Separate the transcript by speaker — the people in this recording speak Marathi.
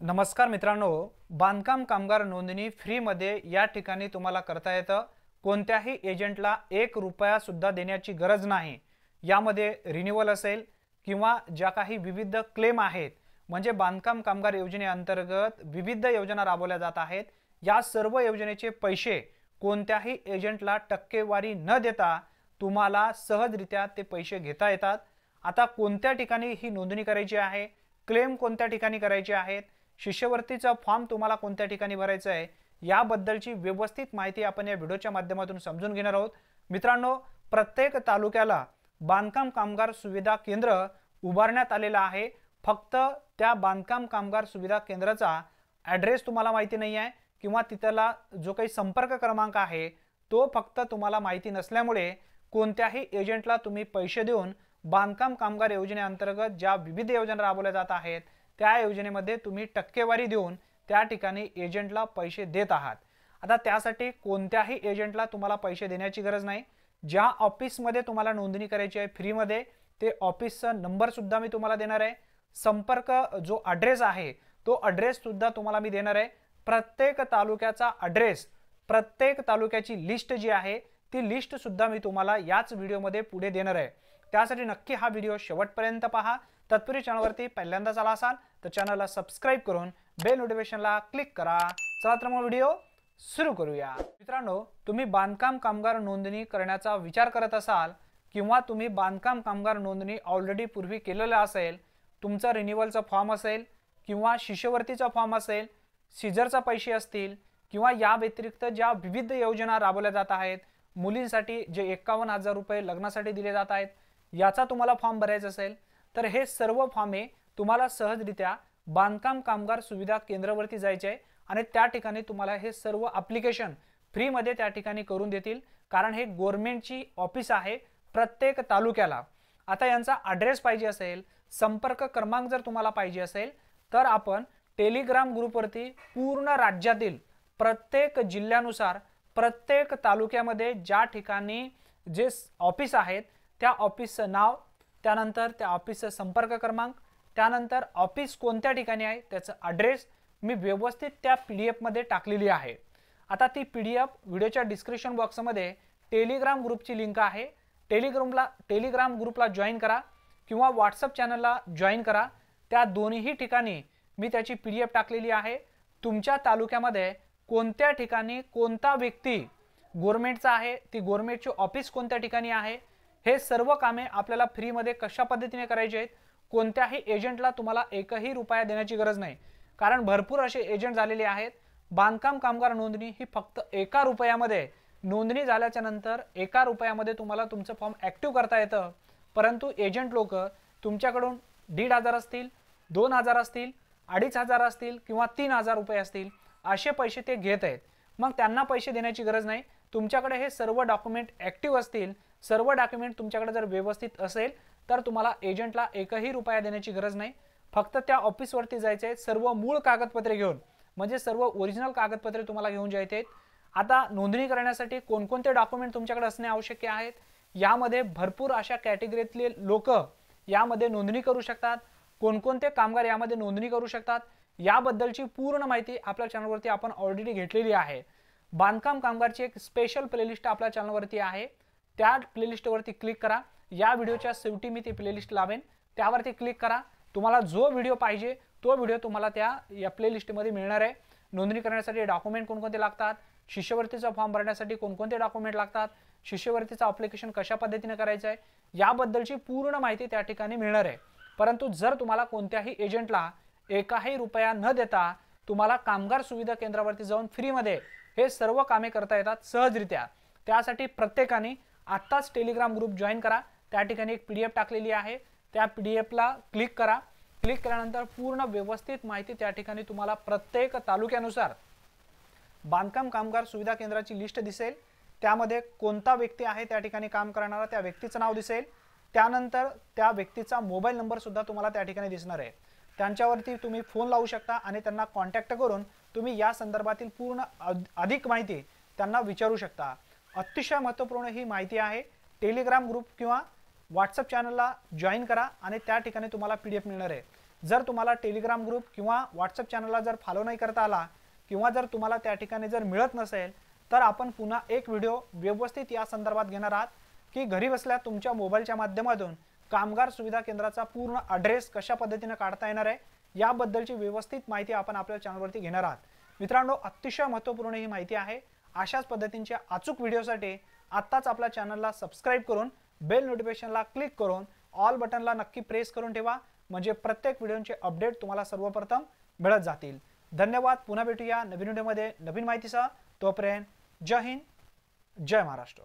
Speaker 1: नमस्कार मित्रांनो, बांधकाम कामगार नोंदणी फ्रीमध्ये या ठिकाणी तुम्हाला करता येतं। कोणत्याही एजंटला 1 रुपया सुद्धा देण्याची गरज नाही। यामध्ये रिन्यूअल असेल किंवा ज्या काही विविध क्लेम आहेत, म्हणजे बांधकाम कामगार योजनेअंतर्गत विविध योजना राबवल्या जात आहेत, या सर्व योजनेचे पैसे कोणत्याही एजंटला टक्केवारी न देता तुम्हाला सहजरित्या ते पैसे घेता येतात। आता कोणत्या ठिकाणी ही नोंदणी करायची आहे, क्लेम कोणत्या ठिकाणी करायचे आहेत, शिष्यवृत्तीचा फॉर्म तुम्हाला कोणत्या ठिकाणी भरायचा आहे, याबद्दलची व्यवस्थित माहिती आपण या व्हिडिओच्या माध्यमातून समजून घेणार आहोत। मित्रांनो, प्रत्येक तालुक्याला बांधकाम कामगार सुविधा केंद्र उभारण्यात आलेला आहे। फक्त त्या बांधकाम कामगार सुविधा केंद्राचा ॲड्रेस तुम्हाला माहिती नाही आहे किंवा तिथला जो काही संपर्क क्रमांक आहे तो फक्त तुम्हाला माहिती नसल्यामुळे कोणत्याही एजंटला तुम्ही पैसे देऊन बांधकाम कामगार योजनेअंतर्गत ज्या विविध योजना राबवल्या जात आहेत त्या योजनेमध्ये तुम्ही टक्केवारी देऊन त्या ठिकाणी एजंटला पैसे देत आहात। आता त्यासाठी कोणत्याही एजंटला तुम्हाला पैसे देण्याची गरज नाही। ज्या ऑफिसमध्ये तुम्हाला नोंदणी करायची आहे फ्रीमध्ये, ते ऑफिसचा नंबर सुद्धा मी तुम्हाला देणार आहे। संपर्क जो ॲड्रेस आहे तो ॲड्रेस सुद्धा तुम्हाला मी देणार आहे। प्रत्येक तालुक्याचा ॲड्रेस, प्रत्येक तालुक्याची लिस्ट जी आहे ती लिस्ट सुद्धा मी तुम्हाला याच व्हिडिओमध्ये पुढे देणार आहे। त्यासाठी नक्की हा व्हिडिओ शेवटपर्यंत पहा। तत्पूर्वी चॅनलवरती पहिल्यांदाच आला असाल तर चॅनलला सबस्क्राइब करून बेल नोटिफिकेशनला क्लिक करा। चला तर मग व्हिडिओ सुरू करूया। मित्रांनो, तुम्ही बांधकाम कामगार नोंदणी करण्याचा विचार करत असाल किंवा तुम्ही बांधकाम कामगार नोंदणी ऑलरेडी पूर्वी केलेला असेल, तुमचा रिन्यूअलचा फॉर्म असेल किंवा शिष्यवृत्तीचा फॉर्म असेल, सीजरचा पैसे असतील किंवा या व्यतिरिक्त ज्या विविध योजना राबवल्या जात आहेत, मुलींसाठी जे 51,000 रुपये लग्नासाठी दिले जात आहेत, याचा तुम्हाला फॉर्म भरायचा असेल तर हे सर्व फॉर्मे तुम्हाला सहजरित्या बांधकाम कामगार सुविधा केंद्रावरती जायचे आहे आणि त्या ठिकाणी तुम्हाला हे सर्व ॲप्लिकेशन फ्रीमध्ये त्या ठिकाणी करून देतील, कारण हे गव्हर्नमेंटची ऑफिस आहे प्रत्येक तालुक्याला। आता यांचा ॲड्रेस पाहिजे असेल, संपर्क क्रमांक जर तुम्हाला पाहिजे असेल तर आपण टेलिग्राम ग्रुपवरती पूर्ण राज्यातील प्रत्येक जिल्ह्यानुसार प्रत्येक तालुक्यामध्ये ज्या ठिकाणी जे ऑफिस आहेत त्या ऑफिसचं नाव, त्यानंतर त्या ऑफिसचा संपर्क क्रमांक, त्यानंतर ऑफिस कोणत्या ठिकाणी आहे त्याचा ॲड्रेस मी व्यवस्थित त्या PDF मध्ये टाकलेली आहे। आता ती PDF व्हिडिओच्या डिस्क्रिप्शन बॉक्समध्ये टेलिग्राम ग्रुपची लिंक आहे। टेलिग्राम ग्रुपला जॉईन करा किंवा व्हॉट्सअप चॅनलला जॉईन करा। त्या दोन्ही ठिकाणी मी त्याची PDF टाकलेली आहे। तुमच्या तालुक्यामध्ये कोणत्या ठिकाणी कोणता व्यक्ती गव्हर्नमेंटचा आहे, ती गव्हर्नमेंटची ऑफिस कोणत्या ठिकाणी आहे, हे सर्व कामे आपल्याला फ्रीमध्ये कशा पद्धतीने करायचे आहेत। कोणत्याही एजंटला तुम्हाला 1ही रुपया देण्याची गरज नाही, कारण भरपूर असे एजंट झालेले आहेत। बांधकाम कामगार नोंदणी ही फक्त 1 रुपयामध्ये नोंदणी झाल्याच्या नंतर 1 रुपयामध्ये तुम्हाला तुमचं फॉर्म ॲक्टिव्ह करता येतं, परंतु एजंट लोक तुमच्याकडून 1,500 असतील, 2,000 असतील, 2,500 असतील किंवा 3,000 रुपये असतील असे पैसे ते घेत आहेत। मग त्यांना पैसे देण्याची गरज नाही। तुमच्याकडे हे सर्व डॉक्युमेंट ॲक्टिव्ह असतील, सर्व डॉक्युमेंट तुमच्याकडे जर व्यवस्थित असेल तर तुम्हाला एजंटला 1ही रुपया देण्याची गरज नाही। फक्त त्या ऑफिसवरती जायचे आहे, सर्व मूळ कागदपत्रे घेऊन, म्हणजे सर्व ओरिजिनल कागदपत्रे तुम्हाला घेऊन जायचे आहेत। आता नोंदणी करण्यासाठी कोणकोणते डॉक्युमेंट तुमच्याकडे असणे आवश्यक आहेत, यामध्ये भरपूर अशा कॅटेगरीतले लोक यामध्ये नोंदणी करू शकतात, कोणकोणते कामगार यामध्ये नोंदणी करू शकतात, याबद्दलची पूर्ण माहिती आपल्या चॅनलवरती आपण ऑलरेडी घेतलेली आहे। बांधकाम कामगारची एक स्पेशल प्लेलिस्ट आपल्या चॅनलवरती आहे, त्या प्लेलिस्टवरती क्लिक करा। या व्हिडिओच्या शेवटी मी ती प्लेलिस्ट लावेन, त्यावरती क्लिक करा। तुम्हाला जो व्हिडिओ पाहिजे तो व्हिडिओ तुम्हाला या प्लेलिस्टमध्ये मिळणार आहे। नोंदणी करण्यासाठी डॉक्युमेंट कोणकोणते लागतात, शिष्यवृत्तीचा फॉर्म भरण्यासाठी कोणकोणते डॉक्युमेंट लागतात, शिष्यवृत्तीचा ॲप्लिकेशन कशा पद्धतीने करायचं आहे, याबद्दलची पूर्ण माहिती त्या ठिकाणी मिळणार आहे। परंतु जर तुम्हाला कोणत्याही एजंटला 1ही रुपया न देता तुम्हाला कामगार सुविधा केंद्रावरती जाऊन फ्रीमध्ये हे सर्व कामे करता येतात सहजरित्या, त्यासाठी प्रत्येकाने आत्ताच टेलिग्राम ग्रुप जॉईन करा। त्या ठिकाणी एक PDF टाकलेली आहे, त्या PDFला क्लिक करा। क्लिक केल्यानंतर पूर्ण व्यवस्थित माहिती त्या ठिकाणी तुम्हाला प्रत्येक तालुक्यानुसार बांधकाम कामगार सुविधा केंद्राची लिस्ट दिसेल। त्यामध्ये कोणता व्यक्ती आहे त्या ठिकाणी काम करणारा त्या व्यक्तीचं नाव दिसेल, त्यानंतर त्या व्यक्तीचा मोबाईल नंबर सुद्धा तुम्हाला त्या ठिकाणी दिसणार आहे। त्यांच्यावरती तुम्ही फोन लावू शकता आणि त्यांना कॉन्टॅक्ट करून तुम्ही या संदर्भातील पूर्ण अधिक माहिती त्यांना विचारू शकता। अतिशय महत्त्वपूर्ण ही माहिती आहे। टेलिग्राम ग्रुप किंवा व्हॉट्सअप चॅनलला जॉईन करा आणि त्या ठिकाणी तुम्हाला PDF मिळणार आहे। जर तुम्हाला टेलिग्राम ग्रुप किंवा व्हॉट्सअप चॅनलला जर फॉलो नाही करता आला किंवा जर तुम्हाला त्या ठिकाणी जर मिळत नसेल तर आपण पुन्हा एक व्हिडिओ व्यवस्थित या संदर्भात घेणार आहात की घरी बसल्या तुमच्या मोबाईलच्या माध्यमातून कामगार सुविधा केंद्राचा पूर्ण ॲड्रेस कशा पद्धतीने काढता येणार आहे याबद्दलची व्यवस्थित माहिती आपण आपल्या चॅनलवरती घेणार आहात। मित्रांनो, अतिशय महत्त्वपूर्ण ही माहिती आहे। अशाच पद्धतीच्या अचूक व्हिडिओसाठी आत्ताच आपल्या चॅनलला सबस्क्राइब करून बेल नोटिफिकेशनला क्लिक करून ऑल बटनला नक्की प्रेस करून ठेवा, म्हणजे प्रत्येक व्हिडिओचे अपडेट तुम्हाला सर्वप्रथम मिळत जातील। धन्यवाद। पुन्हा भेटूया नवीन व्हिडिओमध्ये नवीन माहितीसह। तोपर्यंत जय हिंद, जय महाराष्ट्र।